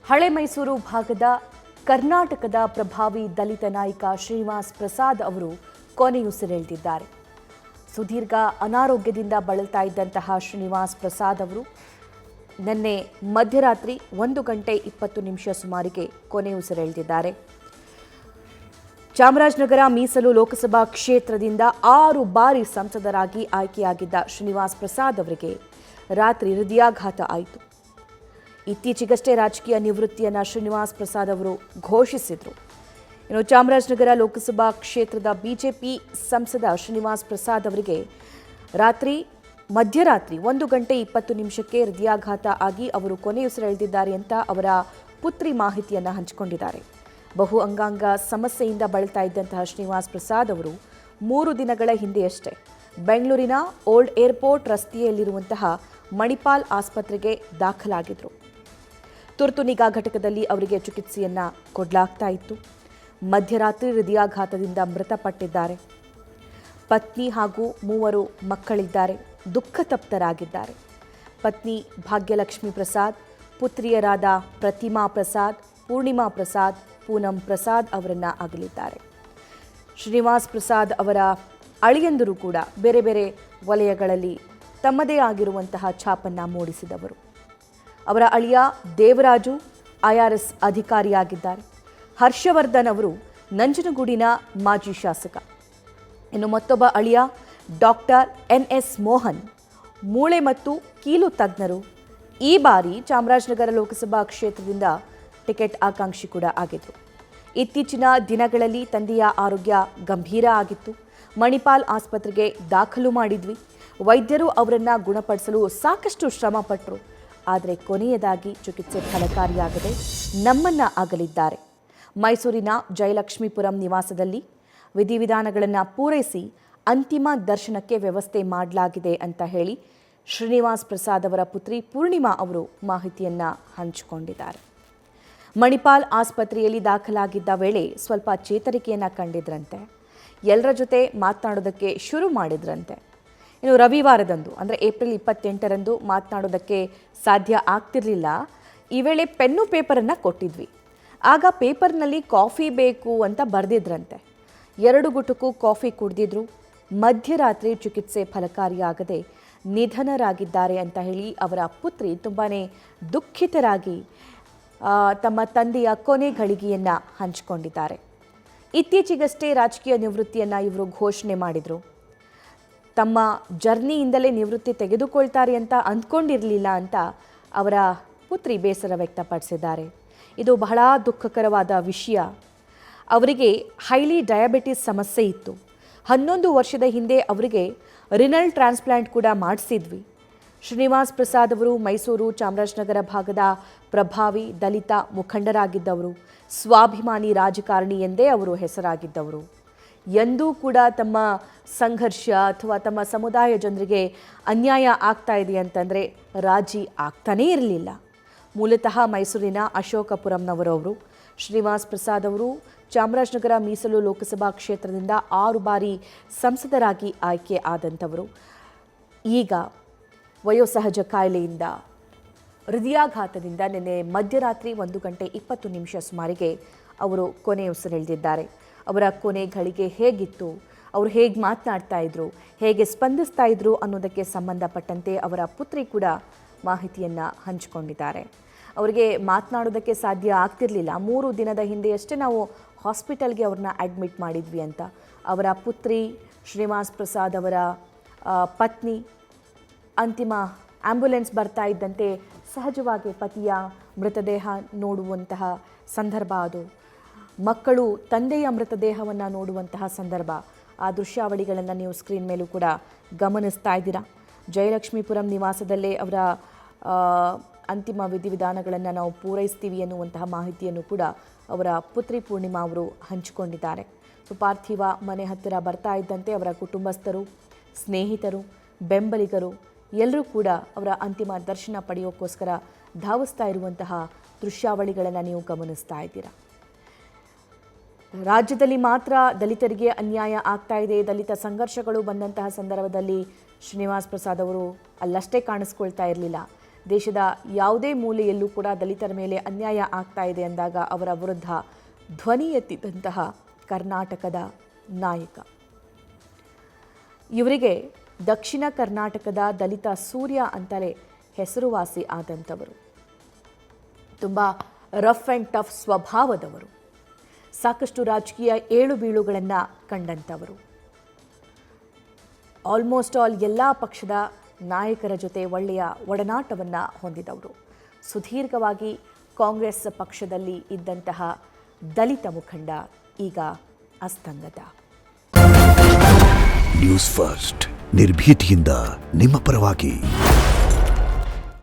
ಹಳೆ ಮೈಸೂರು ಭಾಗದ ಕರ್ನಾಟಕದ ಪ್ರಭಾವಿ ದಲಿತ ನಾಯಕ ಶ್ರೀನಿವಾಸ್ ಪ್ರಸಾದ್ ಅವರು ಕೊನೆಯುಸಿರೆಳೆದಿದ್ದಾರೆ. ಸುದೀರ್ಘ ಅನಾರೋಗ್ಯದಿಂದ ಬಳಲ್ತಾ ಇದ್ದಂತಹ ಶ್ರೀನಿವಾಸ್ ಪ್ರಸಾದ್ ಅವರು ನಿನ್ನೆ ಮಧ್ಯರಾತ್ರಿ 1:20 ಸುಮಾರಿಗೆ ಕೊನೆಯುಸಿರೆಳೆದಿದ್ದಾರೆ. ಚಾಮರಾಜನಗರ ಮೀಸಲು ಲೋಕಸಭಾ ಕ್ಷೇತ್ರದಿಂದ 6 ಬಾರಿ ಸಂಸದರಾಗಿ ಆಯ್ಕೆಯಾಗಿದ್ದ ಶ್ರೀನಿವಾಸ್ ಪ್ರಸಾದ್ ಅವರಿಗೆ ರಾತ್ರಿ ಹೃದಯಾಘಾತ ಆಯಿತು. ಇತ್ತೀಚೆಗಷ್ಟೇ ರಾಜಕೀಯ ನಿವೃತ್ತಿಯನ್ನು ಶ್ರೀನಿವಾಸ್ ಪ್ರಸಾದ್ ಅವರು ಘೋಷಿಸಿದರು. ಇನ್ನು ಚಾಮರಾಜನಗರ ಲೋಕಸಭಾ ಕ್ಷೇತ್ರದ ಬಿಜೆಪಿ ಸಂಸದ ಶ್ರೀನಿವಾಸ್ ಪ್ರಸಾದ್ ಅವರಿಗೆ ಮಧ್ಯರಾತ್ರಿ 1:20 ಹೃದಯಾಘಾತ ಆಗಿ ಅವರು ಕೊನೆಯುಸಿರೆಳೆದಿದ್ದಾರೆ ಅಂತ ಅವರ ಪುತ್ರಿ ಮಾಹಿತಿಯನ್ನು ಹಂಚಿಕೊಂಡಿದ್ದಾರೆ. ಬಹು ಅಂಗಾಂಗ ಸಮಸ್ಯೆಯಿಂದ ಬಳಲ್ತಾ ಇದ್ದಂತಹ ಶ್ರೀನಿವಾಸ್ ಪ್ರಸಾದ್ ಅವರು 3 ದಿನಗಳ ಹಿಂದೆಯಷ್ಟೇ ಬೆಂಗಳೂರಿನ ಓಲ್ಡ್ ಏರ್ಪೋರ್ಟ್ ರಸ್ತೆಯಲ್ಲಿರುವಂತಹ ಮಣಿಪಾಲ್ ಆಸ್ಪತ್ರೆಗೆ ದಾಖಲಾಗಿದ್ದರು. ತುರ್ತು ನಿಗಾ ಘಟಕದಲ್ಲಿ ಅವರಿಗೆ ಚಿಕಿತ್ಸೆಯನ್ನು ಕೊಡಲಾಗ್ತಾ ಇತ್ತು. ಮಧ್ಯರಾತ್ರಿ ಹೃದಯಾಘಾತದಿಂದ ಮೃತಪಟ್ಟಿದ್ದಾರೆ. ಪತ್ನಿ ಹಾಗೂ 3 ಮಕ್ಕಳಿದ್ದಾರೆ. ದುಃಖತಪ್ತರಾಗಿದ್ದಾರೆ. ಪತ್ನಿ ಭಾಗ್ಯಲಕ್ಷ್ಮಿ ಪ್ರಸಾದ್, ಪುತ್ರಿಯರಾದ ಪ್ರತಿಮಾ ಪ್ರಸಾದ್, ಪೂರ್ಣಿಮಾ ಪ್ರಸಾದ್, ಪೂನಂ ಪ್ರಸಾದ್ ಅವರನ್ನು ಅಗಲಿದ್ದಾರೆ. ಶ್ರೀನಿವಾಸ್ ಪ್ರಸಾದ್ ಅವರ ಅಳಿಯಂದಿರು ಕೂಡ ಬೇರೆ ಬೇರೆ ವಲಯಗಳಲ್ಲಿ ತಮ್ಮದೇ ಆಗಿರುವಂತಹ ಛಾಪನ್ನು ಮೂಡಿಸಿದವರು. ಅವರ ಅಳಿಯ ದೇವರಾಜು IRS ಅಧಿಕಾರಿಯಾಗಿದ್ದಾರೆ. ಹರ್ಷವರ್ಧನ್ ಅವರು ನಂಜನಗೂಡಿನ ಮಾಜಿ ಶಾಸಕ. ಇನ್ನು ಮತ್ತೊಬ್ಬ ಅಳಿಯ ಡಾಕ್ಟರ್ NS ಮೋಹನ್ ಮೂಳೆ ಮತ್ತು ಕೀಲು ತಜ್ಞರು. ಈ ಬಾರಿ ಚಾಮರಾಜನಗರ ಲೋಕಸಭಾ ಕ್ಷೇತ್ರದಿಂದ ಟಿಕೆಟ್ ಆಕಾಂಕ್ಷಿ ಕೂಡ ಆಗಿದ್ರು. ಇತ್ತೀಚಿನ ದಿನಗಳಲ್ಲಿ ತಂದೆಯ ಆರೋಗ್ಯ ಗಂಭೀರ ಆಗಿತ್ತು. ಮಣಿಪಾಲ್ ಆಸ್ಪತ್ರೆಗೆ ದಾಖಲು ಮಾಡಿದ್ವಿ. ವೈದ್ಯರು ಅವರನ್ನು ಗುಣಪಡಿಸಲು ಸಾಕಷ್ಟು ಶ್ರಮ ಪಟ್ಟರು. ಆದರೆ ಕೊನೆಯದಾಗಿ ಚಿಕಿತ್ಸೆ ಫಲಕಾರಿಯಾಗದೆ ನಮ್ಮನ್ನು ಅಗಲಿದ್ದಾರೆ. ಮೈಸೂರಿನ ಜಯಲಕ್ಷ್ಮೀಪುರಂ ನಿವಾಸದಲ್ಲಿ ವಿಧಿವಿಧಾನಗಳನ್ನು ಪೂರೈಸಿ ಅಂತಿಮ ದರ್ಶನಕ್ಕೆ ವ್ಯವಸ್ಥೆ ಮಾಡಲಾಗಿದೆ ಅಂತ ಹೇಳಿ ಶ್ರೀನಿವಾಸ್ ಪ್ರಸಾದ್ ಅವರ ಪುತ್ರಿ ಪೂರ್ಣಿಮಾ ಅವರು ಮಾಹಿತಿಯನ್ನು ಹಂಚಿಕೊಂಡಿದ್ದಾರೆ. ಮಣಿಪಾಲ್ ಆಸ್ಪತ್ರೆಯಲ್ಲಿ ದಾಖಲಾಗಿದ್ದ ವೇಳೆ ಸ್ವಲ್ಪ ಚೇತರಿಕೆಯನ್ನು ಕಂಡಿದ್ರಂತೆ. ಎಲ್ಲರ ಜೊತೆ ಮಾತನಾಡೋದಕ್ಕೆ ಶುರು ಮಾಡಿದ್ರಂತೆ. ಇನ್ನು ರವಿವಾರದಂದು ಅಂದರೆ ಏಪ್ರಿಲ್ 28ರಂದು ಮಾತನಾಡೋದಕ್ಕೆ ಸಾಧ್ಯ ಆಗ್ತಿರಲಿಲ್ಲ. ಈ ವೇಳೆ ಪೆನ್ನು ಪೇಪರನ್ನು ಕೊಟ್ಟಿದ್ವಿ. ಆಗ ಪೇಪರ್ನಲ್ಲಿ ಕಾಫಿ ಬೇಕು ಅಂತ ಬರೆದಿದ್ರಂತೆ. 2 ಗುಟುಕು ಕಾಫಿ ಕುಡಿದಿದ್ರು. ಮಧ್ಯರಾತ್ರಿ ಚಿಕಿತ್ಸೆ ಫಲಕಾರಿಯಾಗದೆ ನಿಧನರಾಗಿದ್ದಾರೆ ಅಂತ ಹೇಳಿ ಅವರ ಪುತ್ರಿ ತುಂಬಾ ದುಃಖಿತರಾಗಿ ತಮ್ಮ ತಂದೆಯ ಕೊನೆ ಗಳಿಗೆಯನ್ನು ಹಂಚಿಕೊಂಡಿದ್ದಾರೆ. ಇತ್ತೀಚೆಗಷ್ಟೇ ರಾಜಕೀಯ ನಿವೃತ್ತಿಯನ್ನು ಇವರು ಘೋಷಣೆ ಮಾಡಿದರು. ತಮ್ಮ ಜರ್ನಿಯಿಂದಲೇ ನಿವೃತ್ತಿ ತೆಗೆದುಕೊಳ್ತಾರೆ ಅಂತ ಅಂದ್ಕೊಂಡಿರಲಿಲ್ಲ ಅಂತ ಅವರ ಪುತ್ರಿ ಬೇಸರ ವ್ಯಕ್ತಪಡಿಸಿದ್ದಾರೆ. ಇದು ಬಹಳ ದುಃಖಕರವಾದ ವಿಷಯ. ಅವರಿಗೆ ಹೈಲಿ ಡಯಾಬಿಟಿಸ್ ಸಮಸ್ಯೆ ಇತ್ತು. 11 ವರ್ಷದ ಹಿಂದೆ ಅವರಿಗೆ ರಿನಲ್ ಟ್ರಾನ್ಸ್ಪ್ಲಾಂಟ್ ಕೂಡ ಮಾಡಿಸಿದ್ವಿ. ಶ್ರೀನಿವಾಸ್ ಪ್ರಸಾದ್ ಅವರು ಮೈಸೂರು ಚಾಮರಾಜನಗರ ಭಾಗದ ಪ್ರಭಾವಿ ದಲಿತ ಮುಖಂಡರಾಗಿದ್ದವರು. ಸ್ವಾಭಿಮಾನಿ ರಾಜಕಾರಣಿ ಎಂದೇ ಅವರು ಹೆಸರಾಗಿದ್ದವರು. ಎಂದೂ ಕೂಡ ತಮ್ಮ ಸಂಘರ್ಷ ಅಥವಾ ತಮ್ಮ ಸಮುದಾಯ ಜನರಿಗೆ ಅನ್ಯಾಯ ಆಗ್ತಾ ಇದೆ ಅಂತಂದರೆ ರಾಜಿ ಆಗ್ತಾನೇ ಇರಲಿಲ್ಲ. ಮೂಲತಃ ಮೈಸೂರಿನ ಅಶೋಕಪುರಂನವರವರು. ಶ್ರೀನಿವಾಸ್ ಪ್ರಸಾದ್ ಅವರು ಚಾಮರಾಜನಗರ ಮೀಸಲು ಲೋಕಸಭಾ ಕ್ಷೇತ್ರದಿಂದ 6 ಬಾರಿ ಸಂಸದರಾಗಿ ಆಯ್ಕೆ ಆದಂಥವರು. ಈಗ ವಯೋಸಹಜ ಕಾಯಿಲೆಯಿಂದ ಹೃದಯಾಘಾತದಿಂದ ನಿನ್ನೆ ಮಧ್ಯರಾತ್ರಿ 1:20 ಸುಮಾರಿಗೆ ಅವರು ಕೊನೆಯುಸಿರೆಳೆದಿದ್ದಾರೆ. ಅವರ ಕೊನೆ ಗಳಿಗೆ ಹೇಗಿತ್ತು, ಅವರು ಹೇಗೆ ಮಾತನಾಡ್ತಾ ಇದ್ರು, ಹೇಗೆ ಸ್ಪಂದಿಸ್ತಾ ಇದ್ರು ಅನ್ನೋದಕ್ಕೆ ಸಂಬಂಧಪಟ್ಟಂತೆ ಅವರ ಪುತ್ರಿ ಕೂಡ ಮಾಹಿತಿಯನ್ನು ಹಂಚಿಕೊಂಡಿದ್ದಾರೆ. ಅವರಿಗೆ ಮಾತನಾಡೋದಕ್ಕೆ ಸಾಧ್ಯ ಆಗ್ತಿರಲಿಲ್ಲ. 3 ದಿನದ ಹಿಂದೆಯಷ್ಟೇ ನಾವು ಹಾಸ್ಪಿಟಲ್ಗೆ ಅವ್ರನ್ನ ಅಡ್ಮಿಟ್ ಮಾಡಿದ್ವಿ ಅಂತ ಅವರ ಪುತ್ರಿ ಶ್ರೀನಿವಾಸ್ ಪ್ರಸಾದ್ ಅವರ ಪತ್ನಿ ಅಂತಿಮ ಆಂಬ್ಯುಲೆನ್ಸ್ ಬರ್ತಾ ಇದ್ದಂತೆ ಸಹಜವಾಗಿ ಪತಿಯ ಮೃತದೇಹ ನೋಡುವಂತಹ ಸಂದರ್ಭ ಅದು. ಮಕ್ಕಳು ತಂದೆಯ ಮೃತದೇಹವನ್ನು ನೋಡುವಂತಹ ಸಂದರ್ಭ. ಆ ದೃಶ್ಯಾವಳಿಗಳನ್ನು ನೀವು ಸ್ಕ್ರೀನ್ ಮೇಲೂ ಕೂಡ ಗಮನಿಸ್ತಾ ಇದ್ದೀರಾ. ಜಯಲಕ್ಷ್ಮೀಪುರಂ ನಿವಾಸದಲ್ಲೇ ಅವರ ಅಂತಿಮ ವಿಧಿವಿಧಾನಗಳನ್ನು ನಾವು ಪೂರೈಸ್ತೀವಿ ಎನ್ನುವಂತಹ ಮಾಹಿತಿಯನ್ನು ಕೂಡ ಅವರ ಪುತ್ರಿ ಪೂರ್ಣಿಮಾ ಅವರು ಹಂಚಿಕೊಂಡಿದ್ದಾರೆ. ಪಾರ್ಥಿವ ಮನೆ ಹತ್ತಿರ ಬರ್ತಾ ಇದ್ದಂತೆ ಅವರ ಕುಟುಂಬಸ್ಥರು, ಸ್ನೇಹಿತರು, ಬೆಂಬಲಿಗರು ಎಲ್ಲರೂ ಕೂಡ ಅವರ ಅಂತಿಮ ದರ್ಶನ ಪಡೆಯೋಕ್ಕೋಸ್ಕರ ಧಾವಿಸ್ತಾ ಇರುವಂತಹ ದೃಶ್ಯಾವಳಿಗಳನ್ನು ನೀವು ಗಮನಿಸ್ತಾ ಇದ್ದೀರಾ. ರಾಜ್ಯದಲ್ಲಿ ಮಾತ್ರ ದಲಿತರಿಗೆ ಅನ್ಯಾಯ ಆಗ್ತಾ ಇದೆ. ದಲಿತ ಸಂಘರ್ಷಗಳು ಬಂದಂತಹ ಸಂದರ್ಭದಲ್ಲಿ ಶ್ರೀನಿವಾಸ್ ಪ್ರಸಾದ್ ಅವರು ಅಲ್ಲಷ್ಟೇ ಕಾಣಿಸ್ಕೊಳ್ತಾ ಇರಲಿಲ್ಲ. ದೇಶದ ಯಾವುದೇ ಮೂಲೆಯಲ್ಲೂ ಕೂಡ ದಲಿತರ ಮೇಲೆ ಅನ್ಯಾಯ ಆಗ್ತಾ ಇದೆ ಅಂದಾಗ ಅವರ ವಿರುದ್ಧ ಧ್ವನಿ ಎತ್ತಿದಂತಹ ಕರ್ನಾಟಕದ ನಾಯಕ. ಇವರಿಗೆ ದಕ್ಷಿಣ ಕರ್ನಾಟಕದ ದಲಿತ ಸೂರ್ಯ ಅಂತಲೇ ಹೆಸರುವಾಸಿ ಆದಂಥವರು. ತುಂಬ ರಫ್ ಆ್ಯಂಡ್ ಟಫ್ ಸ್ವಭಾವದವರು, ಸಾಕಷ್ಟು ರಾಜಕೀಯ ಏಳು ಬೀಳುಗಳನ್ನು ಕಂಡಂಥವರು. ಆಲ್ಮೋಸ್ಟ್ ಆಲ್ ಎಲ್ಲ ಪಕ್ಷದ ನಾಯಕರ ಜೊತೆ ಒಳ್ಳೆಯ ಒಡನಾಟವನ್ನು ಹೊಂದಿದವರು. ಸುದೀರ್ಘವಾಗಿ ಕಾಂಗ್ರೆಸ್ ಪಕ್ಷದಲ್ಲಿ ಇದ್ದಂತಹ ದಲಿತ ಮುಖಂಡ ಈಗ ಅಸ್ತಂಗತ. ನ್ಯೂಸ್ ಫಸ್ಟ್ ನಿರ್ಭೀತಿಯಿಂದ ನಿಮ್ಮ ಪರವಾಗಿ.